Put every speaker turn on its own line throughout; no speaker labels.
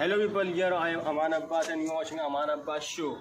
Hello people, here I am Aman Abbas and you are watching Aman Abbas show.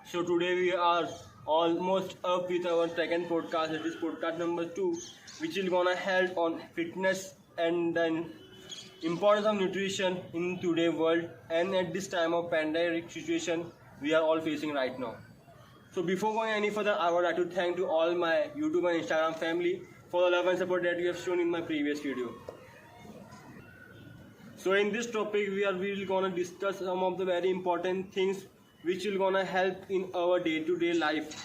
So today we are almost up with our second podcast. It is podcast number 2, which is gonna help on fitness and then importance of nutrition in today's world and at this time of pandemic situation we are all facing right now. So before going any further, I would like to thank to all my YouTube and Instagram family for the love and support that you have shown in my previous video. So in this topic we are really gonna discuss some of the very important things which will gonna help in our day-to-day life.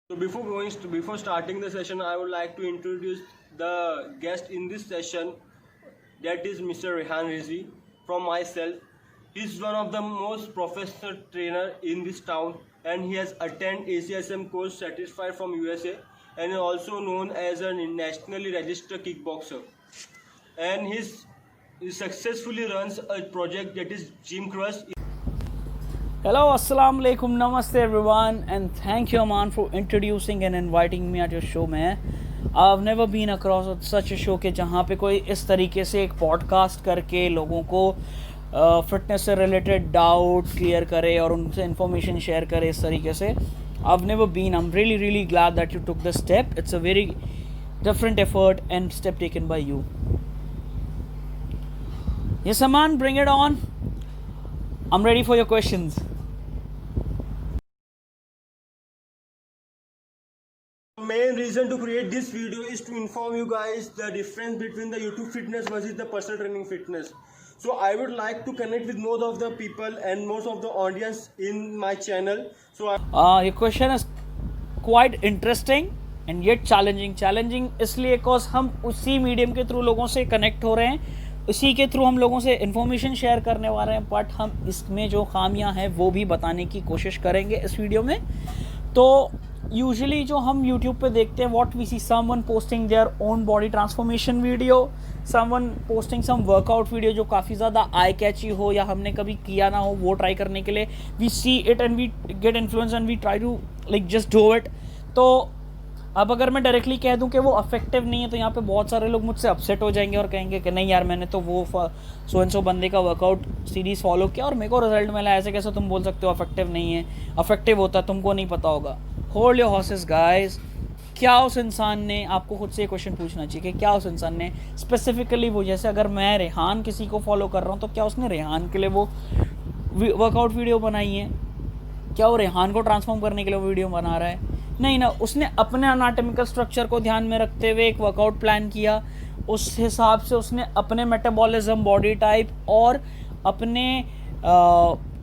So before starting the session, I would like to introduce the guest in this session. That is Mr. Rehan Rizvi from myself. He is one of the most professional trainer in this town and he has attended ACSM course certified from USA and is also known as a nationally registered kickboxer. And he successfully runs a project that is Gym Crush.
Hello, Assalamu alaikum, Namaste everyone, and thank you Aman for introducing and inviting me at your show में. I've never been across such a show के जहाँ पे कोई इस तरीके से एक podcast करके लोगों को फिटनेस से रिलेटेड डाउट क्लियर करे और उनसे इन्फॉर्मेशन शेयर करे इस तरीके से. I've never been. I'm really glad that you took this step. It's a very different effort and step taken by you. Yes, Aman, bring it on. I'm ready for your questions.
The main reason to create this video is to inform you guys the difference between the YouTube fitness versus the personal training fitness. So I would like to connect with most of the people and most of the audience in my channel. So
your question is quite interesting and yet challenging. Challenging इसलिए cause हम उसी medium के through लोगों से connect हो रहे हैं, उसी के थ्रू हम लोगों से इन्फॉर्मेशन शेयर करने वाले हैं, बट हम इसमें जो खामियां हैं वो भी बताने की कोशिश करेंगे इस वीडियो में. तो यूजुअली जो हम यूट्यूब पे देखते हैं, what we see someone posting their own body transformation video, someone posting some workout video जो काफ़ी ज़्यादा आई कैची हो या हमने कभी किया ना हो वो ट्राई करने के लिए we see it and we get influence and we try to like just do it. तो अब अगर मैं डायरेक्टली कह दूं कि वो अफेक्टिव नहीं है तो यहाँ पे बहुत सारे लोग मुझसे अपसेट हो जाएंगे और कहेंगे कि नहीं यार मैंने तो वो सो एंड सो बंदे का वर्कआउट सीरीज़ फॉलो किया और मेरे को रिजल्ट मिला, ऐसे कैसे तुम बोल सकते हो अफेक्टिव नहीं है. अफेक्टिव होता है, तुमको नहीं पता होगा. Hold your horses guys. क्या उस इंसान ने, आपको खुद से क्वेश्चन पूछना चाहिए कि क्या उस इंसान ने स्पेसिफिकली वो, जैसे अगर मैं रेहान किसी को फॉलो कर रहा हूँ तो क्या उसने रेहान के लिए वो वर्कआउट वीडियो बनाई है? क्या वो रेहान को ट्रांसफॉर्म करने के लिए वीडियो बना रहा है? नहीं ना, उसने अपने एनाटॉमिकल स्ट्रक्चर को ध्यान में रखते हुए एक वर्कआउट प्लान किया, उस हिसाब से उसने अपने मेटाबॉलिज्म, बॉडी टाइप और अपने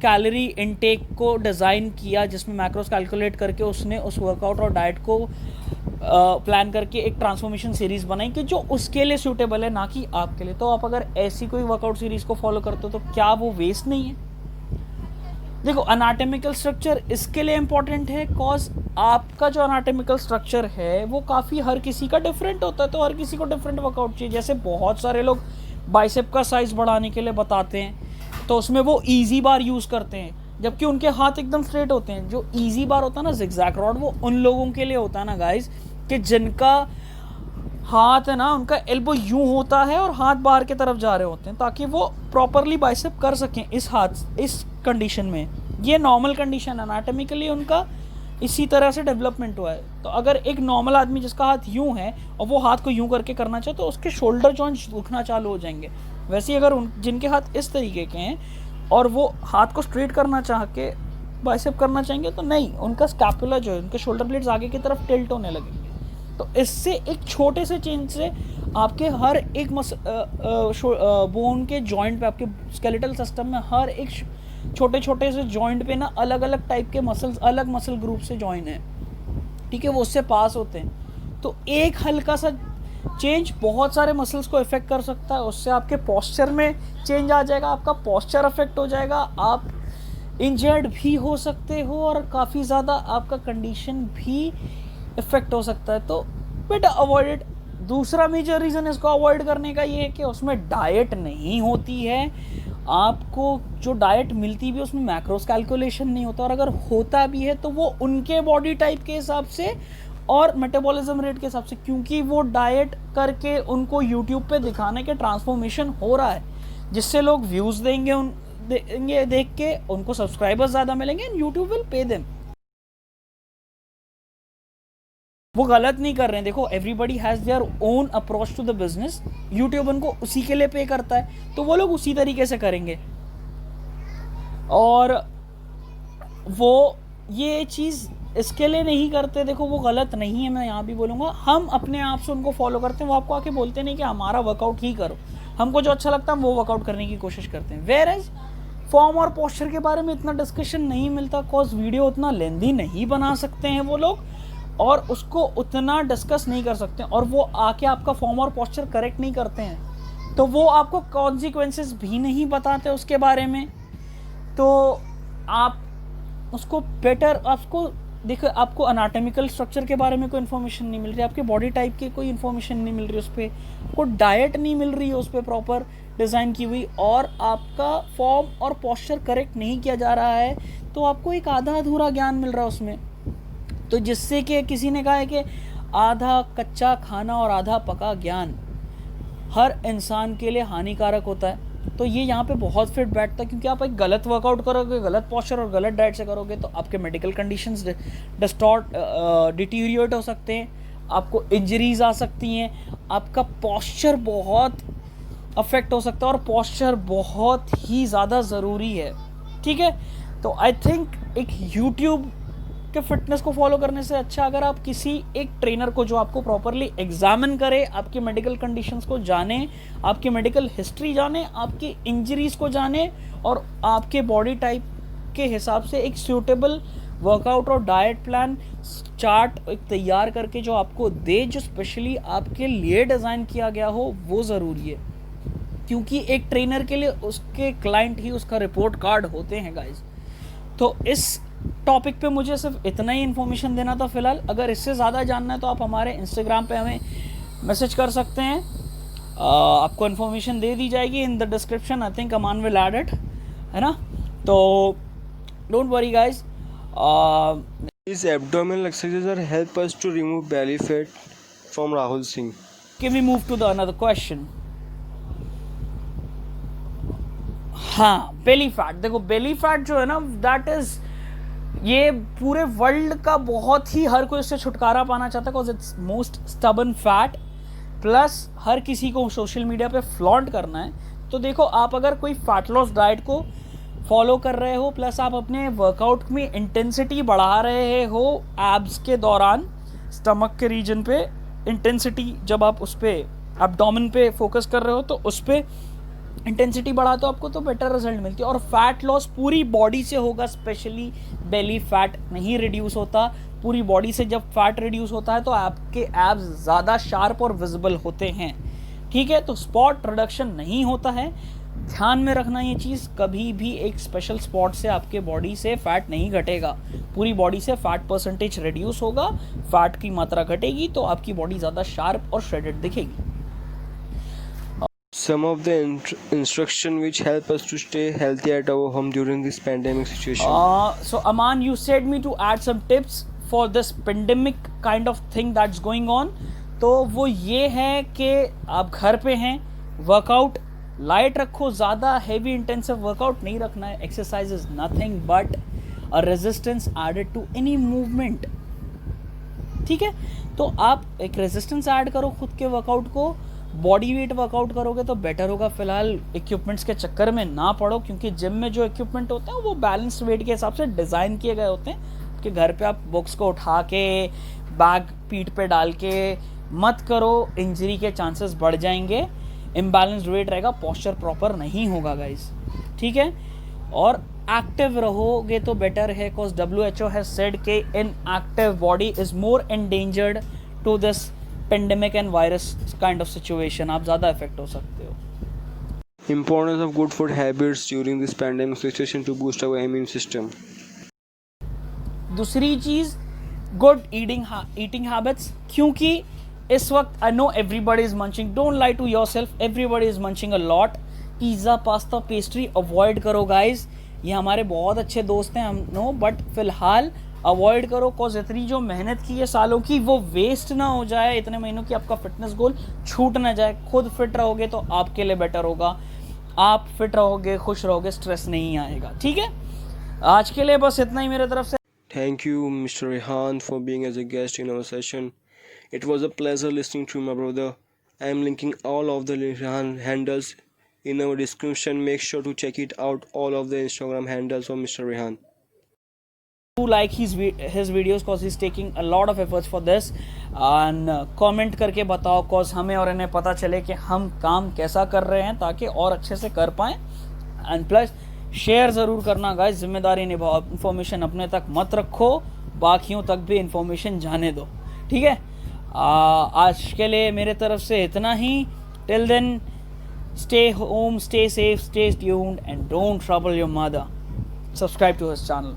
कैलोरी इनटेक को डिज़ाइन किया जिसमें मैक्रोस कैलकुलेट करके उसने उस वर्कआउट और डाइट को प्लान करके एक ट्रांसफॉर्मेशन सीरीज़ बनाई कि जो उसके लिए सूटेबल है, ना कि आपके लिए. तो आप अगर ऐसी कोई वर्कआउट सीरीज़ को फॉलो करते हो तो क्या वो वेस्ट नहीं है? देखो, एनाटॉमिकल स्ट्रक्चर इसके लिए इम्पॉर्टेंट है कॉज आपका जो एनाटॉमिकल स्ट्रक्चर है वो काफ़ी हर किसी का डिफरेंट होता है, तो हर किसी को डिफरेंट वर्कआउट चाहिए. जैसे बहुत सारे लोग बाइसेप का साइज़ बढ़ाने के लिए बताते हैं तो उसमें वो ईजी बार यूज़ करते हैं जबकि उनके हाथ एकदम स्ट्रेट होते हैं. जो ईजी बार होता है ना, जिगजैग रॉड, वो उन लोगों के लिए होता है ना गाइज कि जिनका हाथ है ना, उनका एल्बो यूं होता है और हाथ बाहर की तरफ जा रहे होते हैं ताकि वो प्रॉपरली बाइसेप कर सकें इस हाथ, इस कंडीशन में. ये नॉर्मल कंडीशन एनाटॉमिकली उनका इसी तरह से डेवलपमेंट हुआ है. तो अगर एक नॉर्मल आदमी जिसका हाथ यूं है और वो हाथ को यूं करके करना चाहे तो उसके शोल्डर जॉइंट्स दुखना चालू हो जाएंगे. वैसे ही अगर जिनके हाथ इस तरीके के हैं और वो हाथ को स्ट्रेट करना चाह के बाइसेप करना चाहेंगे तो नहीं, उनका स्कैपुला जो है, उनके शोल्डर ब्लेड्स आगे की तरफ टिल्ट होने लगेंगे. तो इससे एक छोटे से चेंज से आपके हर एक बोन के जॉइंट पे, आपके स्केलेटल सिस्टम में हर एक छोटे से जॉइंट पे ना अलग अलग टाइप के मसल्स, अलग मसल ग्रुप से जॉइन है, ठीक है, वो उससे पास होते हैं. तो एक हल्का सा चेंज बहुत सारे मसल्स को इफेक्ट कर सकता है. उससे आपके पोस्चर में चेंज आ जाएगा, आपका पोस्चर अफेक्ट हो जाएगा, आप इंजर्ड भी हो सकते हो और काफ़ी ज़्यादा आपका कंडीशन भी इफेक्ट हो सकता है. तो बेटा अवॉइड इट. दूसरा मेजर रीज़न इसको अवॉइड करने का ये है कि उसमें डाइट नहीं होती है. आपको जो डाइट मिलती भी है उसमें मैक्रोस कैलकुलेशन नहीं होता, और अगर होता भी है तो वो उनके बॉडी टाइप के हिसाब से और मेटाबॉलिज्म रेट के हिसाब से, क्योंकि वो डाइट करके उनको यूट्यूब पे दिखाने के ट्रांसफॉर्मेशन हो रहा है जिससे लोग व्यूज़ देंगे, देंगे देख के, उनको सब्सक्राइबर्स ज़्यादा मिलेंगे and YouTube will pay them. वो गलत नहीं कर रहे हैं। देखो, everybody has their own approach to the business. YouTube उनको उसी के लिए पे करता है, तो वो लोग उसी तरीके से करेंगे। और वो ये चीज़ इसके लिए नहीं करते, देखो वो गलत नहीं है, मैं यहाँ भी बोलूँगा। हम अपने आप से उनको फॉलो करते हैं, वो आपको आके बोलते नहीं कि हमारा वर्कआउट ही करो, हमको जो अच्छा लगता है हम वो वर्कआउट करने की कोशिश करते हैं। वेयर एज फॉर्म और पोस्चर के बारे में इतना डिस्कशन नहीं मिलता, कॉज वीडियो उतना लेंदी नहीं बना सकते हैं वो लोग, और उसको उतना डिस्कस नहीं कर सकते हैं, और वो आके आपका फॉर्म और पोस्चर करेक्ट नहीं करते हैं, तो वो आपको कॉन्सिक्वेंसेस भी नहीं बताते उसके बारे में। तो आप उसको बेटर, आपको देखो, आपको अनाटॉमिकल स्ट्रक्चर के बारे में कोई इन्फॉर्मेशन नहीं मिल रही, आपके बॉडी टाइप की कोई इन्फॉर्मेशन नहीं मिल रही उस पर, आपको डाइट नहीं मिल रही है उस पर प्रॉपर डिज़ाइन की हुई, और आपका फॉर्म और पोस्चर करेक्ट नहीं किया जा रहा है, तो आपको एक आधा अधूरा ज्ञान मिल रहा है उसमें। तो जिससे कि किसी ने कहा है कि आधा कच्चा खाना और आधा पका ज्ञान हर इंसान के लिए हानिकारक होता है। तो ये यहाँ पे बहुत फिट बैठता है, क्योंकि आप एक गलत वर्कआउट करोगे, गलत पोस्चर और गलत डाइट से करोगे, तो आपके मेडिकल कंडीशंस डिटीरिएट हो सकते हैं, आपको इंजरीज आ सकती हैं, आपका पोस्चर बहुत अफेक्ट हो सकता है, और पोस्चर बहुत ही ज़्यादा ज़रूरी है। ठीक है, तो आई थिंक एक यूट्यूब के फिटनेस को फॉलो करने से अच्छा अगर आप किसी एक ट्रेनर को जो आपको प्रॉपरली एग्जामिन करे, आपकी मेडिकल कंडीशंस को जाने, आपकी मेडिकल हिस्ट्री जाने, आपकी इंजरीज को जाने, और आपके बॉडी टाइप के हिसाब से एक सूटेबल वर्कआउट और डाइट प्लान चार्ट एक तैयार करके जो आपको दे, जो स्पेशली आपके लिए डिज़ाइन किया गया हो, वो ज़रूरी है। क्योंकि एक ट्रेनर के लिए उसके क्लाइंट ही उसका रिपोर्ट कार्ड होते हैं गाइज। तो इस टॉपिक पे मुझे सिर्फ इतना ही इन्फॉर्मेशन देना था फिलहाल। अगर इससे ज़्यादा जानना है तो आप हमारे इंस्टाग्राम पे हमें मैसेज कर सकते हैं, आपको इन्फॉर्मेशन दे दी जाएगी in the description. I think Aman will add it, है ना। तो don't worry guys.
These abdominal exercises are help us to remove belly fat from Rahul Singh.
Can we move to the another question? हाँ, belly fat. देखो, belly fat जो है ना, that is, ये पूरे वर्ल्ड का बहुत ही हर कोई इससे छुटकारा पाना चाहता है, because it's most stubborn fat, plus हर किसी को सोशल मीडिया पे फ्लॉन्ट करना है। तो देखो, आप अगर कोई फैट लॉस डाइट को फॉलो कर रहे हो, प्लस आप अपने वर्कआउट में इंटेंसिटी बढ़ा रहे हो एब्स के दौरान, स्टमक के रीजन पे इंटेंसिटी, जब आप उस पर एब्डोमेन पे फोकस कर रहे हो तो उस पर इंटेंसिटी बढ़ा, तो आपको तो बेटर रिजल्ट मिलती है। और फैट लॉस पूरी बॉडी से होगा, स्पेशली बेली फैट नहीं रिड्यूस होता। पूरी बॉडी से जब फैट रिड्यूस होता है तो आपके एब्स ज़्यादा शार्प और विजिबल होते हैं। ठीक है, तो स्पॉट रिडक्शन नहीं होता है, ध्यान में रखना ये चीज़। कभी भी एक स्पेशल स्पॉट से आपके बॉडी से फैट नहीं घटेगा, पूरी बॉडी से फैट परसेंटेज रिड्यूस होगा, फैट की मात्रा घटेगी, तो आपकी बॉडी ज़्यादा शार्प और श्रेडेड दिखेगी।
Some of the instruction which help us to stay healthy at our home during this pandemic situation.
So Aman, you said me to add some tips for this pandemic kind of thing that's going on. तो वो ये है कि आप घर पे हैं, workout light रखो, ज़्यादा हेवी इंटेंसिव वर्कआउट नहीं रखना है। Exercise is nothing but a resistance added to any movement. ठीक है, तो आप एक रेजिस्टेंस ऐड करो खुद के वर्कआउट को। बॉडी वेट वर्कआउट करोगे तो बेटर होगा। फिलहाल इक्विपमेंट्स के चक्कर में ना पड़ो, क्योंकि जिम में जो इक्विपमेंट होते हैं वो बैलेंस वेट के हिसाब से डिज़ाइन किए गए होते हैं कि घर पे आप बुक्स को उठा के बैग पीठ पे डाल के मत करो, इंजरी के चांसेस बढ़ जाएंगे, इम्बैलेंस्ड वेट रहेगा, पोस्चर प्रॉपर नहीं होगा गाइस। ठीक है, और एक्टिव रहोगे तो बेटर है, बिकॉज WHO हैज सेड के inactive body is more endangered to this pandemic and virus kind of situation. आप ज़्यादा इफेक्ट हो सकते हो।
Importance of good food habits during this pandemic situation to boost our immune system.
दूसरी चीज़, good eating habits, क्योंकि इस वक्त I know everybody is munching, don't lie to yourself, everybody is munching a lot. Pizza, pasta, pastry avoid करो guys. ये हमारे बहुत अच्छे दोस्त हैं, हम नो, बट फिलहाल अवॉइड करो, कॉज इतनी जो मेहनत की है सालों की वो वेस्ट ना हो जाए, इतने महीनों की आपका फिटनेस गोल छूट ना जाए। खुद फिट रहोगे तो आपके लिए बेटर होगा। आप फिट रहोगे, खुश रहोगे, स्ट्रेस नहीं आएगा। ठीक है, आज के लिए बस इतना ही मेरे तरफ से।
Thank you, Mr. Rehan, for being as a guest in our session. It was a pleasure listening to my brother. I am linking all of the Rehan handles in our description. Make sure to check it out, all of the Instagram handles of Mr. Rehan.
To like his videos cause he's taking a lot of efforts for this, and comment करके बताओ cause हमें और इन्हें पता चले कि हम काम कैसा कर रहे हैं ताकि और अच्छे से कर पाएँ। एंड प्लस शेयर ज़रूर करना गाइस, जिम्मेदारी निभाओ, इन्फॉर्मेशन अपने तक मत रखो, बाकियों तक भी इन्फॉर्मेशन जाने दो। ठीक है, आज के लिए मेरे तरफ से इतना ही। Till then stay home, stay safe, stay tuned and don't trouble your mother. Subscribe to his channel.